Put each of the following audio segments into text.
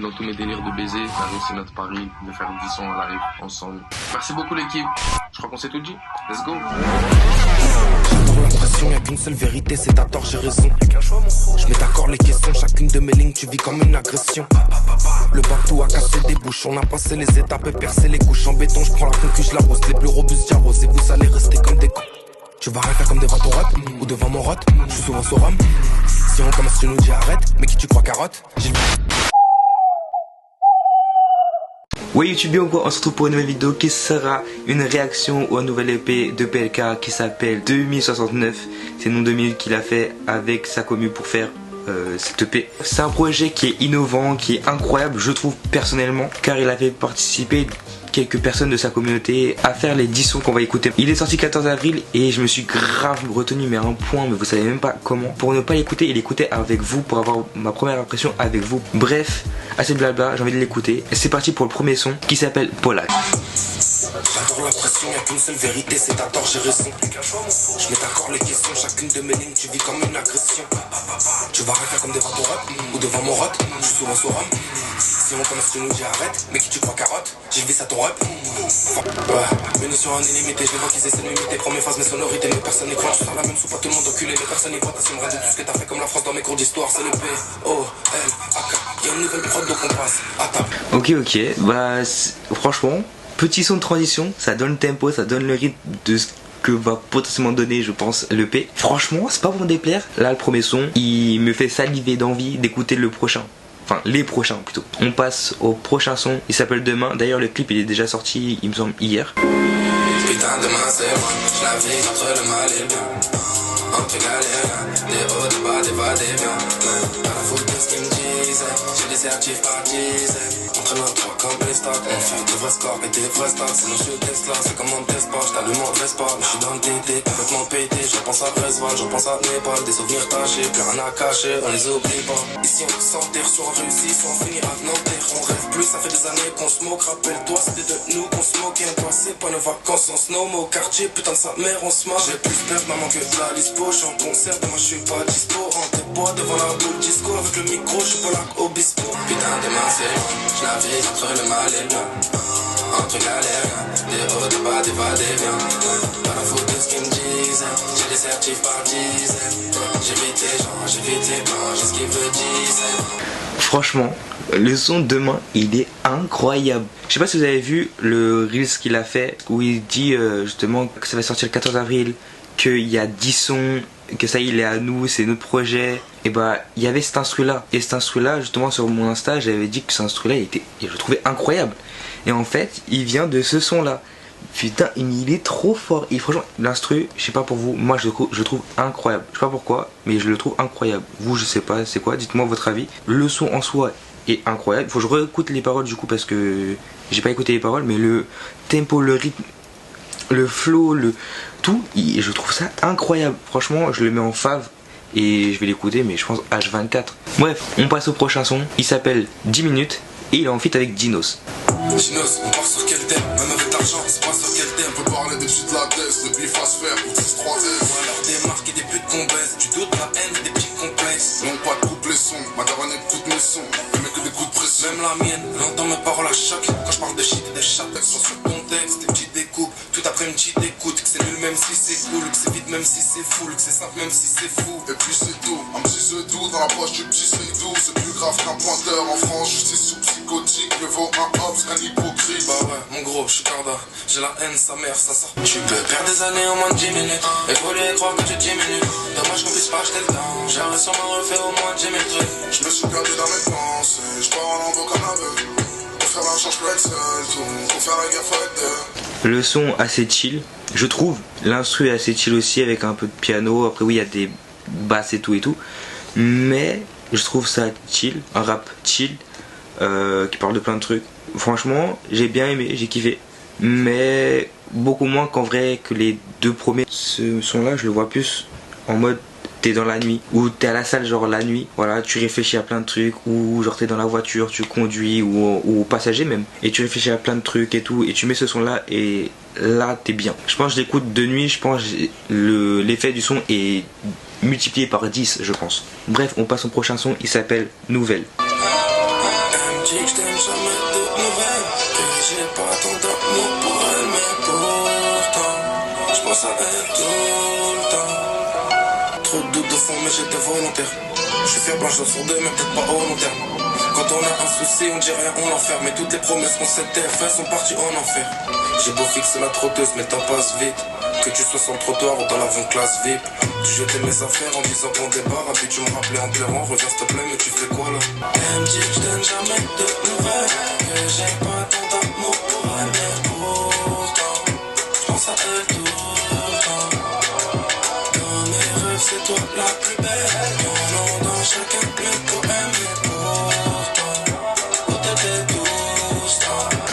Dans tous mes délires de baiser, la c'est notre pari de faire 10 sons à live ensemble. Merci beaucoup l'équipe. Je crois qu'on s'est tout dit. Let's go. J'adore la pression, y'a qu'une seule vérité, c'est t'as tort, j'ai raison. Je mets d'accord les questions, chacune de mes lignes, tu vis comme une agression. Le bateau a cassé des bouches, on a passé les étapes et percé les couches en béton. Je prends la concu, je la rose, les plus robustes j'arrose et vous allez rester comme des cons. Tu vas rien faire comme devant ton rep ou devant mon rot. Je suis souvent sur rhum. Si on commence, tu nous dis arrête, mais qui tu crois carotte? Ouais YouTube, bien quoi, on se retrouve pour une nouvelle vidéo qui sera une réaction au nouvel EP de PLK qui s'appelle 2069. C'est le nom de minutes qu'il a fait avec sa commu pour faire cette EP. C'est un projet qui est innovant, qui est incroyable je trouve personnellement, car il a fait participer quelques personnes de sa communauté à faire les 10 sons qu'on va écouter. Il est sorti 14 avril et je me suis grave retenu mais à un point, mais vous savez même pas comment, pour ne pas l'écouter et l'écouter avec vous, pour avoir ma première impression avec vous. Bref, assez de blabla, j'ai envie de l'écouter. C'est parti pour le premier son qui s'appelle Polak. J'adore la pression, y'a qu'une seule vérité, c'est t'as tort, j'ai raison. Je mets d'accord les questions, chacune de mes lignes, tu vis comme une agression. Tu vas rien faire comme devant ton rep ou devant mon rot. Je suis souvent sur rhum. Si on commence, tu nous dis arrête, mais qui tu crois carotte? J'ai vis à ton rep. Ouais, munitions en illimité, je les vois qu'ils essaient de m'imiter. Première phase, mes sonorités, mais personne n'y croit. Je sors la même soupe, pas tout le monde enculé, mais personne n'y croit. T'assumeras de tout ce que t'as fait comme la France dans mes cours d'histoire. C'est le P-O-L-A-K. Y'a une nouvelle prod, donc on passe à table. Ok, bah franchement, petit son de transition, ça donne le tempo, ça donne le rythme de ce que va potentiellement donner je pense l'EP. Franchement c'est pas pour me déplaire, là le premier son il me fait saliver d'envie d'écouter le prochain. Enfin les prochains plutôt. On passe au prochain son, il s'appelle Demain. D'ailleurs le clip il est déjà sorti il me semble hier. Putain demain c'est moi, je navigue entre le mal et le bien. Entre galères, des hauts, des bas, des va, des viens. Pas la faute de ce qu'ils me disent, j'ai des certifs par dizaines. Entre nos trois comme les stocks, on fait des vrais scores et des vrais stocks. C'est nos jeux Tesla, c'est comme mon Tespa, j't'allume mon Vespa. Mais j'suis dans le TT, complètement pété, je pense à Bresval, je pense à Népal. Des souvenirs tachés, plus rien à cacher, on les oublie pas. Ici on s'enterre, soit on réussit, soit on finira de Nanterre. On rêve plus, ça fait des années qu'on se moque. Rappelle-toi, c'était de nous qu'on se moquait. Toi c'est pas nos vacances, on se nomme au quartier. Putain de sa mère, on se marre. J'ai plus peur maman que de la lispo. J'suis en concert, demain j'suis pas dispo. Rentrez bois devant la boule disco. Avec le micro, j'suis pas là au bispo. Putain demain c'est moi, j'navigue entre le mal et le bien. Entre galères, des hauts, des bas, des va, des viens. Pas la faute de ce qu'ils me disent, j'ai des certifs par dizaines. J'évite les gens, j'évite les plans, j'ai ce qu'ils veulent dire. Franchement, le son Demain, il est incroyable. Je sais pas si vous avez vu le Reels qu'il a fait où il dit justement que ça va sortir le 14 avril, qu'il y a 10 sons, que ça il est à nous, c'est notre projet. Et bah il y avait cet instru là. Et cet instru là, justement sur mon Insta, j'avais dit que cet instru là je le trouvais incroyable. Et en fait, il vient de ce son là. Putain, il est trop fort. Et franchement, l'instru, je sais pas pour vous, moi je le trouve incroyable. Je sais pas pourquoi, mais je le trouve incroyable. Vous, je sais pas, c'est quoi? Dites-moi votre avis. Le son en soi est incroyable. Faut que je réécoute les paroles du coup parce que j'ai pas écouté les paroles, mais le tempo, le rythme, le flow, le tout, je trouve ça incroyable. Franchement, je le mets en fave et je vais l'écouter, mais je pense H24. Bref, on passe au prochain son. Il s'appelle 10 minutes et il est en feat avec Dinos. Dinos, on part sur quel thème? Même avec l'argent, c'est pas sur quel thème. On peut parler des petites de la tête, de bif à se faire ou 6-3S. Ou alors des marques et des putes qu'on baisse. Du doute, la haine et des petits complexes. Non, pas de couple les sons, ma daronne écoute mes sons. Elle met que des coups de pression. Même la mienne, l'entend mes paroles à choc. Quand je parle de shit et des chattes, elles sont sur contexte. Des petites découpes, tout après une petite écoute. Que c'est nul même si c'est cool, que c'est vite même si c'est full, que c'est simple même si c'est fou. Et puis c'est tout, un petit doux dans l'approche du petit c'est doux. C'est plus grave qu'un pointeur en France, justice sous psychotique. Le vaut un hops, un hypocrite. Bah ouais, mon gros, je suis carda. J'ai la haine, sa mère, ça sort. Tu peux perdre des années en moins de 10 minutes. Évoluer et croire que tu diminues. Dommage qu'on puisse pas acheter le temps. J'aurais sûrement refait au moins 10 000 trucs. Je me suis perdu dans mes pensées. Je pars en lambeau comme un bœuf. Pour faire l'argent, je peux être seul. Tout, pour faire la guerre, faut être deux. Le son assez chill, je trouve. L'instru est assez chill aussi avec un peu de piano. Après oui, il y a des basses et tout. Mais je trouve ça chill, un rap chill qui parle de plein de trucs. Franchement, j'ai bien aimé, j'ai kiffé. Mais beaucoup moins qu'en vrai que les deux premiers. Ce son là, je le vois plus en mode t'es dans la nuit, ou t'es à la salle genre la nuit, voilà, tu réfléchis à plein de trucs, ou genre t'es dans la voiture, tu conduis, ou passager même, et tu réfléchis à plein de trucs et tout, et tu mets ce son là, et là t'es bien. Je pense que je l'écoute de nuit, je pense l'effet du son est multiplié par 10 je pense. Bref, on passe au prochain son, il s'appelle Nouvelle. dit que je t'aime jamais de nouvelles, que j'ai pas tant d'amour pour elle, mais pourtant je pense à elle tout le temps. Trop de doutes de fond mais j'étais volontaire. Je suis fier blanche sur deux mais peut-être pas au long terme. Quand on a un souci on dit rien, on l'enferme. Mais toutes les promesses qu'on s'était faites sont parties en enfer. J'ai beau fixer la trotteuse mais t'en passes vite. Que tu sois sur le trottoir ou dans l'avion classe VIP. Tu jetais mes affaires en disant qu'on débarre. Puis tu me rappelais en pleurant, reviens s'il te plaît mais tu fais quoi là? Elle me dit que je donne jamais de nouvelles, que j'ai pas tant d'amour pour elle, mais pourtant je pense à elle tout le temps. Dans mes rêves c'est toi la plus belle. Mon nom dans chacun de mes poèmes, mais pourtant tout était douce.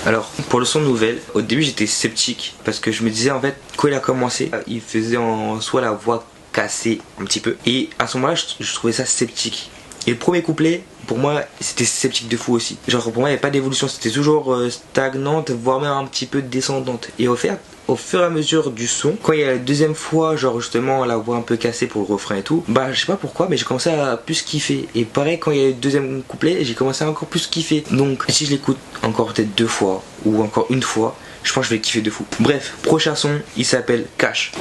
Alors, pour le son de nouvelle, au début j'étais sceptique parce que je me disais en fait, quand il a commencé, il faisait en soi la voix cassée un petit peu. Et à ce moment-là, je trouvais ça sceptique. Et le premier couplet, pour moi, c'était sceptique de fou aussi. Genre, pour moi, il n'y avait pas d'évolution, c'était toujours stagnante, voire même un petit peu descendante. Et au fur et à mesure du son, quand il y a la deuxième fois, genre justement la voix un peu cassée pour le refrain et tout, bah je sais pas pourquoi, mais j'ai commencé à plus kiffer. Et pareil, quand il y a eu le deuxième couplet, j'ai commencé à encore plus kiffer. Donc si je l'écoute encore peut-être 2 fois ou encore une fois, je pense que je vais kiffer de fou. Bref, prochain son, il s'appelle Cash.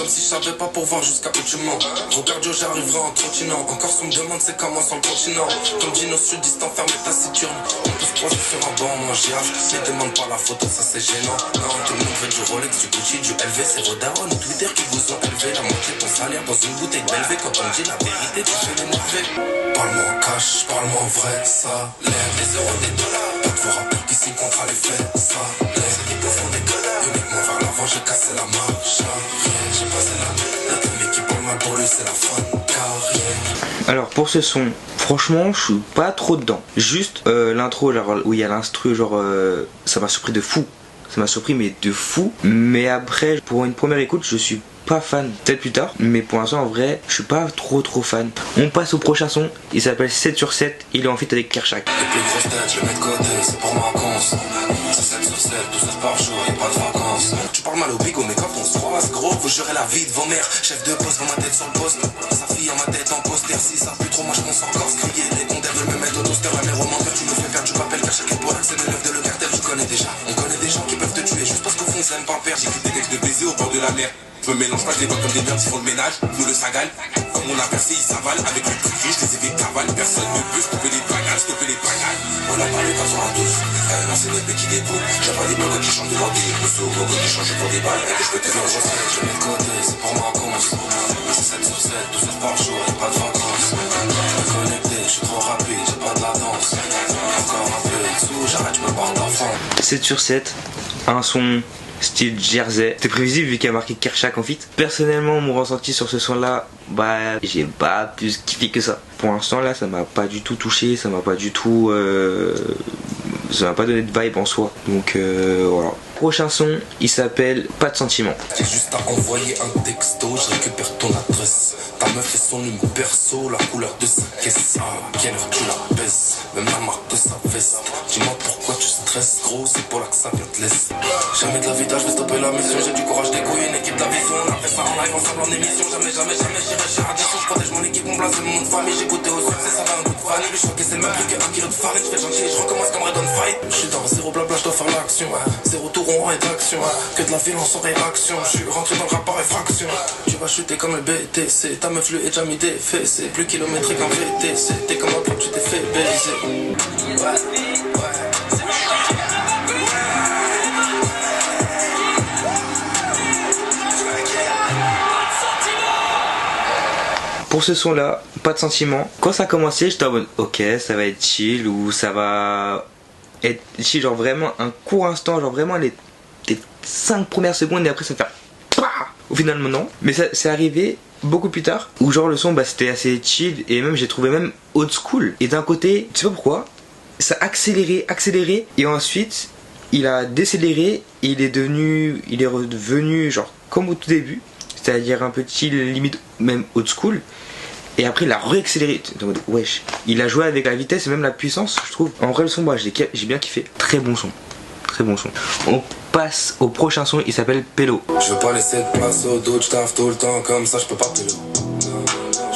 Je savais pas pour voir jusqu'à où tu mens. Gros cardio j'arriverai en trottinant. Encore ce qu'on me demande c'est comment sur le continent. Comme Dino sudiste enfermé ta ceinture. On peut se croiser sur un banc, moi j'y arrive. Ne demande pas la photo, ça c'est gênant. Non, tout le monde veut du Rolex, du Gucci, du LV. C'est vos darons ou Twitter qui vous ont élevé. La moitié de ton salaire dans une bouteille de Belvé. Quand on dit la vérité, tu fais l'énerver. Parle-moi en cash, parle-moi en vrai. Ça l'air, des euros, des dollars. Pas de vos rappeurs qui signent contre les faits. Ça l'air, c'est qui font des gueulards. Uniquement vers l'avant, j'ai cassé la marche. J'ai passé la mais qui parle mal pour lui, c'est la fin de carrière. Alors pour ce son, franchement je suis pas trop dedans. Juste l'intro genre où il y a l'instru genre ça m'a surpris de fou. Ça m'a surpris mais de fou. Mais après pour une première écoute je suis pas fan, peut-être plus tard, mais pour l'instant en vrai je suis pas trop fan. On passe au prochain son, il s'appelle 7/7, il est en feat avec Kershak. Les plus grosses têtes, je le mets de côté, c'est pour ma cons. C'est 7/7, 12 heures par jour, y'a pas de vacances. Tu parles mal au bigot, mais quand on se croise, gros, vous jurez la vie de vos mères. Chef de poste, dans ma tête sur le poste. Sa fille en ma tête en poster, si ça pue trop, moi je pense encore se crier. Les condères veulent me mettre au toaster, la mère au menteur, tu me fais faire, tu m'appelles Kershak et pour l'accès de l'œuf de le cartel, je connais déjà. On connaît des gens qui peuvent te tuer juste parce qu'au fond, ça aime pas perdre. J'écris des textes de baiser au bord de la mer. Je me mélange pas, je les vois comme des merdes qui font le ménage. Nous le sagale, comme on a percé, ils s'avalent. Avec le cri, je les évite cavale. Personne ne peut stopper les bagales, stopper les bagales. On a parlé pas sur la douce, non c'est notre qui déboule. J'ai pas des blocs qui chantent de l'ordi, le saut qui change pour des balles. Et que je peux te faire je mets de côté, c'est pour ma cons. C'est 7/7, 12 heures par jour, y'a pas de vacances. Connecté, je suis trop rapide, j'ai pas de la danse. Encore un peu de sous, j'arrête, je me barre d'enfant. 7/7, un son style Jersey. C'était prévisible vu qu'il y a marqué Kershak en feat. Personnellement mon ressenti sur ce son là, bah j'ai pas plus kiffé que ça. Pour l'instant là ça m'a pas du tout touché, ça m'a pas du tout ça m'a pas donné de vibe en soi. Donc voilà. Prochain son, il s'appelle Pas de sentiments. J'ai juste à envoyer un texto, je récupère ton adresse. Ta meuf et son numéro perso, la couleur de sa caisse. Quelle heure tu la baisses, même la marque de sa veste. Dis-moi pourquoi tu stresses, gros, c'est pour là que ça vient te laisser. Jamais de la vida, je vais stopper la mission. J'ai du courage d'égo, une équipe de la vision. On a fait ça en live ensemble en émission. Jamais, j'irai chez Radisson. Je protège mon équipe, mon blaze, mon nom de famille. J'ai goûté au succès, ça va un goût de vanille. Je crois que c'est le même prix que 1 kilo de farine. Je fais gentil, je recommence comme Red on Fight. Je suis dans zéro blabla, je dois faire l'action. Zéro tour en rédaction. Que de la violence en réaction. Je suis rentré dans le rap par effraction. Tu vas chuter comme le BTC. Ta meuf lui est déjà mis des faits. C'est plus kilométrique en VTC. T'es comme un plan, tu t'es fait baiser. Ouais. Pour ce son là, pas de sentiments. Quand ça a commencé, j'étais en mode ok, ça va être chill ou ça va être chill, genre vraiment un court instant, genre vraiment les 5 premières secondes et après ça fait PAH. Au final non, mais ça c'est arrivé beaucoup plus tard où genre le son bah c'était assez chill et même j'ai trouvé même old school. Et d'un côté, tu sais pas pourquoi, ça a accéléré et ensuite il a décéléré et il est revenu genre comme au tout début, c'est-à-dire un peu chill, limite même old school. et après il a réaccéléré. Wesh, il a joué avec la vitesse et même la puissance, je trouve. En vrai, le son, moi j'ai bien kiffé. Très bon son. Très bon son. On passe au prochain son, il s'appelle Pélo. Je veux pas laisser de place au doute, je taffe tout le temps comme ça, je peux pas pélo.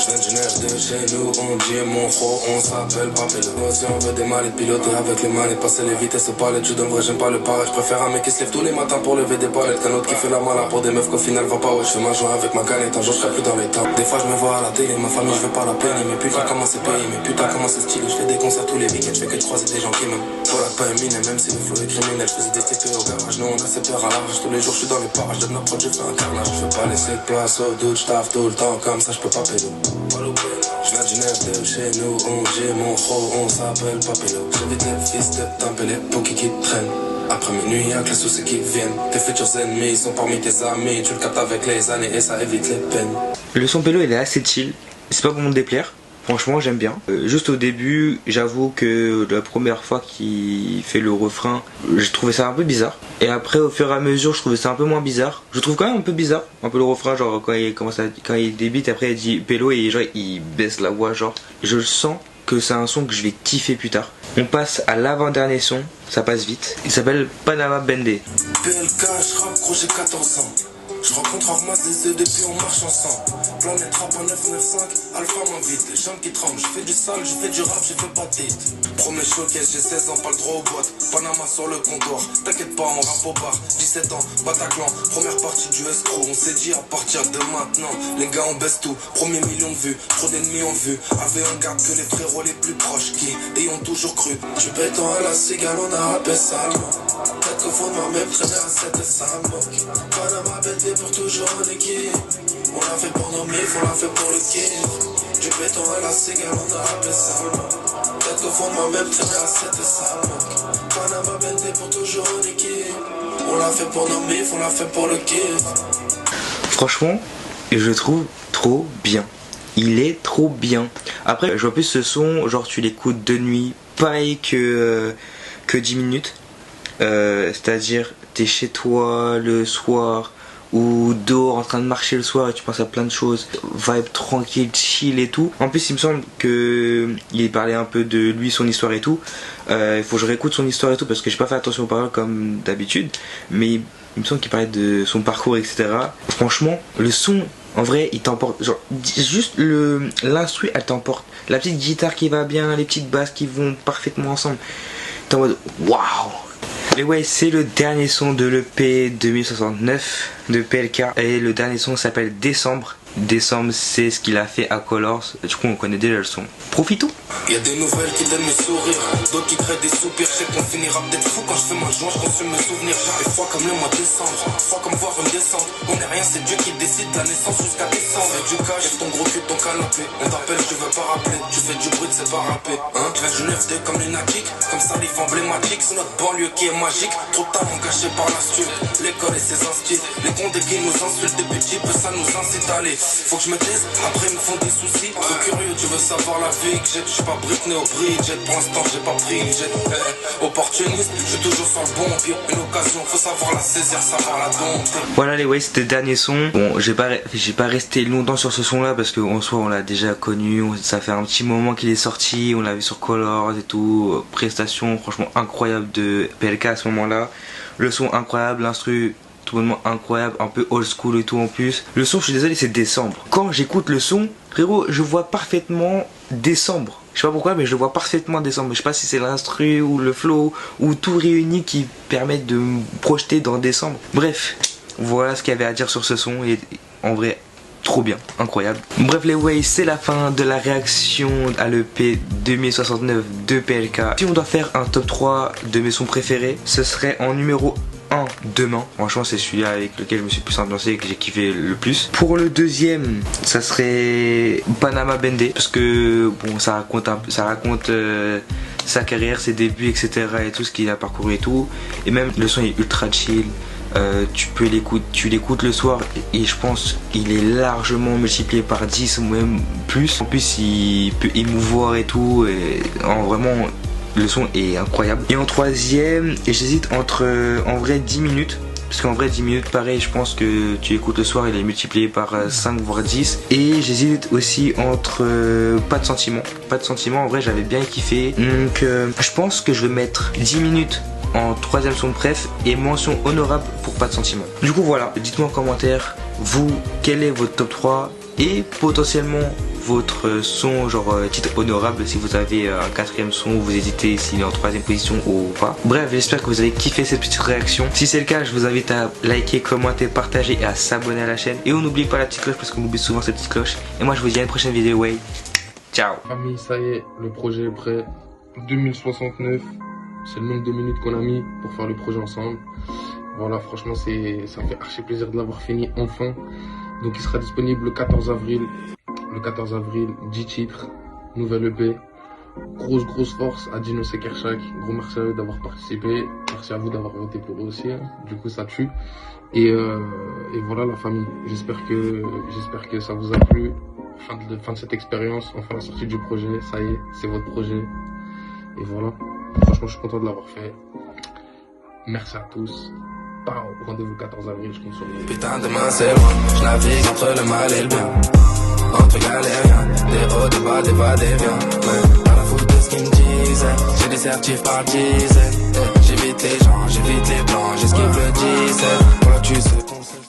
Je viens du neuf de chez nous, on dit mon fro, on s'appelle pas pélo. Si on veut démarrer de piloter avec les manettes, passer les vitesses au palette, je devrais, j'aime pas le pareil. Je préfère un mec qui se lève tous les matins pour lever des palettes qu'un autre qui fait la malade pour des meufs qu'au final va pas. Ouais, je fais ma joie avec ma canette, un jour je serai plus dans les temps. Des fois je me vois à la télé, ma famille je veux pas la plaigner. Mais putain comment c'est payé, mais putain comment c'est stylé. Je fais des concerts tous les week-ends, je fais que de croiser des gens qui m'aiment. Pour la pas mine, même si le flow est criminel, je faisais des TP au garage. Nous on a ses peurs à l'arrache, tous les jours je suis dans les parages. Donne notre produit, je fais un carnage. Je veux pas laisser de place au doute, je taffe tout le temps comme ça, je peux pas pélo. Je viens du neuf de chez nous, on dit mon fro, on s'appelle pas pélo. J'évite les fils de Tampélé pour qui traînent. Après minuit, y'a que les soucis qui viennent. Tes futurs ennemis sont parmi tes amis. Tu le captes avec les années et ça évite les peines. Le son Pélo il est assez chill. C'est pas pour me déplaire. Franchement j'aime bien. Juste au début j'avoue que la première fois qu'il fait le refrain, je trouvais ça un peu bizarre. Et après au fur et à mesure je trouvais ça un peu moins bizarre. Je trouve quand même un peu bizarre, un peu le refrain, genre quand il débite, après il dit Pélo et genre il baisse la voix, genre je sens que c'est un son que je vais kiffer plus tard. On passe à l'avant-dernier son, ça passe vite. Il s'appelle Panama Bendé. PLK, je rappe gros, j'ai 14 ans. Je rencontre rarement des depuis on marche ensemble. Planète rap en 995, Alpha m'invite. Les jambes qui tremblent, je fais du sale, je fais du rap, j'ai fait pas de tête. Premier showcase, j'ai 16 ans, pas le droit aux boîtes. Panama sur le comptoir, t'inquiète pas, on rappe au bar. 17 ans, Bataclan, première partie du escroc. On s'est dit à partir de maintenant, les gars on baisse tout. Premier million de vues, trop d'ennemis en vue. Avait un garde que les frérots les plus proches qui ayant toujours cru. Du béton à la cigale, on a rappelé salement. Peut-être qu'au fond de moi-même, traîner à cette ça moque. Panama Bendé pour toujours en équipe. On l'a fait pour nos mifs, on l'a fait pour le kiff. Du béton à la cigale, on a rappelé salement. Peut-être qu'au fond de moi-même, traîner à cette ça moque. Panama Bendé pour toujours en équipe. On l'a fait pour nos mifs, on l'a fait pour le kiff. Franchement, je le trouve trop bien. Il est trop bien. Après, je vois plus ce son, genre tu l'écoutes de nuit, pareil que 10 minutes. C'est-à-dire, t'es chez toi le soir ou dehors en train de marcher le soir et tu penses à plein de choses, vibe tranquille, chill et tout. En plus, il me semble que il parlait un peu de lui, son histoire et tout. Il faut que je réécoute son histoire et tout parce que j'ai pas fait attention aux paroles comme d'habitude. Mais il me semble qu'il parlait de son parcours, etc. Franchement, le son, en vrai, il t'emporte. Genre, juste l'instru, elle t'emporte. La petite guitare qui va bien, les petites basses qui vont parfaitement ensemble. T'es en mode waouh! Et ouais, c'est le dernier son de l'EP 2069 de PLK. Et le dernier son s'appelle Décembre. Décembre, c'est ce qu'il a fait à Colors. Du coup, on connaît déjà le son. Profitons. Y'a des nouvelles qui donnent mes sourires, d'autres qui créent des soupirs. Je sais qu'on finira peut-être fou quand je fais ma joie, je consume mes souvenirs. J'arrive froid comme le mois de décembre, froid comme voir une descente. On est rien, c'est Dieu qui décide de la naissance jusqu'à décembre. Fais du cash, ton gros cul, ton canapé. On t'appelle, tu veux pas rappeler, tu fais du bruit, c'est pas rappé. Hein, je viens du 9-2 comme lunatique, comme ça livre emblématique. C'est notre banlieue qui est magique, trop de talent gâché par la stupe. L'école et ses instits, les condés qui nous insultent des petits, peu ça nous incite à aller. Faut que je me taise, après ils me font des soucis. Trop curieux, tu veux savoir la vie que j'ai. Je suis pas Britney au Bridget, pour l'instant j'ai pas pris une jet. Opportuniste, je suis toujours sur le bon pied. Une occasion, faut savoir la saisir, savoir la dompter. Voilà les ouais, c'était le dernier son. Bon, j'ai pas resté longtemps sur ce son là parce qu'en soi on l'a déjà connu. Ça fait un petit moment qu'il est sorti, on l'a vu sur Colors et tout. Prestation franchement incroyable de PLK à ce moment là. Le son incroyable, l'instru totalement incroyable, un peu old school et tout en plus. Le son, je suis désolé, c'est Décembre. Quand j'écoute le son, frérot, je vois parfaitement Décembre. Je sais pas pourquoi, mais je le vois parfaitement Décembre. Je sais pas si c'est l'instru ou le flow ou tout réuni qui permettent de me projeter dans Décembre. Bref, voilà ce qu'il y avait à dire sur ce son et en vrai, trop bien, incroyable. Bref les ways, c'est la fin de la réaction à l'EP 2069 de PLK. Si on doit faire un top 3 de mes sons préférés, ce serait en numéro 1 Demain. Franchement c'est celui-là avec lequel je me suis plus ambiancé et que j'ai kiffé le plus. Pour le deuxième, ça serait Panama Bendé parce que bon ça raconte sa carrière, ses débuts, etc. et tout ce qu'il a parcouru et tout. Et même le son est ultra chill. Tu l'écoutes le soir et je pense qu'il est largement multiplié par 10 ou même plus. En plus il peut émouvoir et tout et vraiment le son est incroyable. Et en troisième, j'hésite entre en vrai 10 minutes parce qu'en vrai 10 minutes pareil, je pense que tu écoutes le soir, il est multiplié par 5 voire 10. Et j'hésite aussi entre pas de sentiments. Pas de sentiments, en vrai j'avais bien kiffé. Donc je pense que je vais mettre 10 minutes en troisième son de préf et mention honorable pour pas de sentiments. Du coup voilà, dites-moi en commentaire, vous, quel est votre top 3 et potentiellement votre son genre titre honorable si vous avez un quatrième son ou vous hésitez s'il est en troisième position ou pas. Bref, j'espère que vous avez kiffé cette petite réaction. Si c'est le cas, je vous invite à liker, commenter, partager et à s'abonner à la chaîne. Et on n'oublie pas la petite cloche parce qu'on oublie souvent cette petite cloche. Et moi je vous dis à une prochaine vidéo, ouais. Ciao. Famille, ça y est, le projet est prêt. 2069, c'est le nombre de minutes qu'on a mis pour faire le projet ensemble. Voilà, franchement, ça me fait archi plaisir de l'avoir fini enfin. Donc il sera disponible le 14 avril. Le 14 avril, 10 titres, nouvelle EP. Grosse force à Dino Sekerchak. Gros merci à eux d'avoir participé. Merci à vous d'avoir voté pour eux aussi. Hein. Du coup, ça tue. Et voilà la famille. J'espère que ça vous a plu. Fin de cette expérience, enfin la sortie du projet. Ça y est, c'est votre projet. Et voilà. Franchement, je suis content de l'avoir fait. Merci à tous. Rendez-vous 14 avril, je compte sur vous. Putain, demain c'est loin. Je navigue entre le mal et le bien. Entre galériens, des hauts, des bas, des va-et-vient. Pas la faute de ce qu'ils me disaient. J'ai des certifs par dizaines. J'évite les gens, j'évite les blancs, j'esquive le 17. Voilà, tu sais qu'on sait.